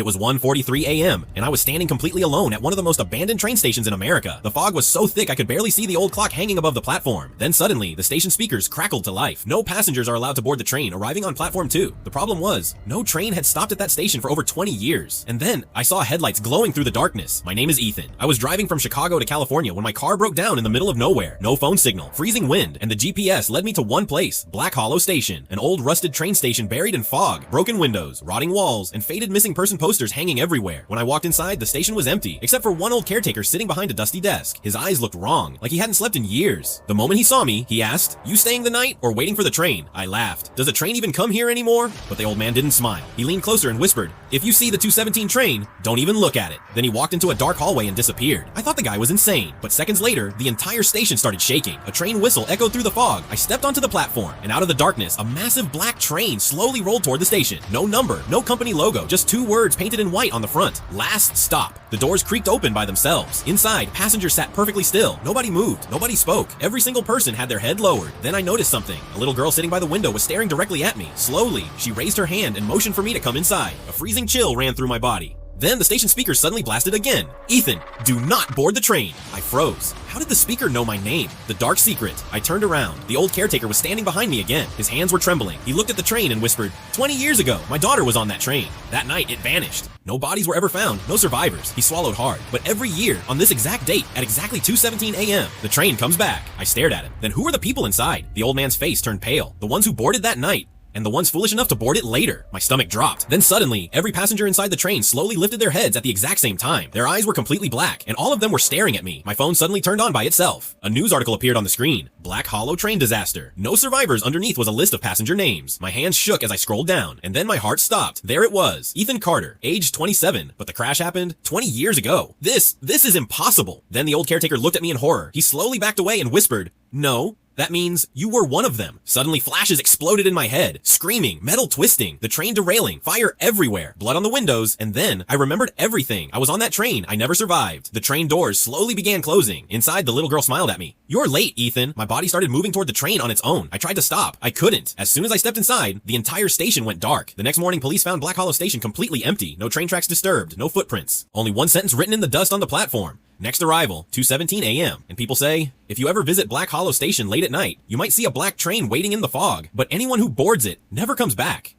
It was 1:43 a.m., and I was standing completely alone at one of the most abandoned train stations in America. The fog was so thick I could barely see the old clock hanging above the platform. Then suddenly, the station speakers crackled to life. No passengers are allowed to board the train, arriving on platform 2. The problem was, no train had stopped at that station for over 20 years. And then, I saw headlights glowing through the darkness. My name is Ethan. I was driving from Chicago to California when my car broke down in the middle of nowhere. No phone signal, freezing wind, and the GPS led me to one place, Black Hollow Station, an old rusted train station buried in fog, broken windows, rotting walls, and faded missing person posters hanging everywhere. When I walked inside, the station was empty, except for one old caretaker sitting behind a dusty desk. His eyes looked wrong, like he hadn't slept in years. The moment he saw me, he asked, "You staying the night or waiting for the train?" I laughed. "Does a train even come here anymore?" But the old man didn't smile. He leaned closer and whispered, "If you see the 217 train, don't even look at it." Then he walked into a dark hallway and disappeared. I thought the guy was insane, but seconds later, the entire station started shaking. A train whistle echoed through the fog. I stepped onto the platform, and out of the darkness, a massive black train slowly rolled toward the station. No number, no company logo, just 2 words painted in white on the front. Last stop. The doors creaked open by themselves. Inside, passengers sat perfectly still. Nobody moved. Nobody spoke. Every single person had their head lowered. Then I noticed something. A little girl sitting by the window was staring directly at me. Slowly, she raised her hand and motioned for me to come inside. A freezing chill ran through my body. Then the station speaker suddenly blasted again. "Ethan, do not board the train." I froze. How did the speaker know my name? The dark secret. I turned around. The old caretaker was standing behind me again. His hands were trembling. He looked at the train and whispered, "20 years ago, my daughter was on that train. That night, it vanished. No bodies were ever found, no survivors." He swallowed hard. "But every year, on this exact date, at exactly 2:17 a.m., the train comes back." I stared at him. "Then who are the people inside?" The old man's face turned pale. "The ones who boarded that night. And the ones foolish enough to board it later." My stomach dropped. Then suddenly, every passenger inside the train slowly lifted their heads at the exact same time. Their eyes were completely black, and all of them were staring at me. My phone suddenly turned on by itself. A news article appeared on the screen. "Black Hollow train disaster. No survivors." Underneath was a list of passenger names. My hands shook as I scrolled down, and then my heart stopped. There it was. Ethan Carter, age 27. But the crash happened 20 years ago. This is impossible. Then the old caretaker looked at me in horror. He slowly backed away and whispered, "No. That means you were one of them." Suddenly flashes exploded in my head. Screaming, metal twisting, the train derailing, fire everywhere, blood on the windows, and then I remembered everything. I was on that train. I never survived. The train doors slowly began closing. Inside, the little girl smiled at me. "You're late, Ethan." My body started moving toward the train on its own. I tried to stop. I couldn't. As soon as I stepped inside, the entire station went dark. The next morning, police found Black Hollow Station completely empty. No train tracks disturbed. No footprints. Only one sentence written in the dust on the platform. "Next arrival, 2:17 a.m. And people say, if you ever visit Black Hollow Station late at night, you might see a black train waiting in the fog, but anyone who boards it never comes back.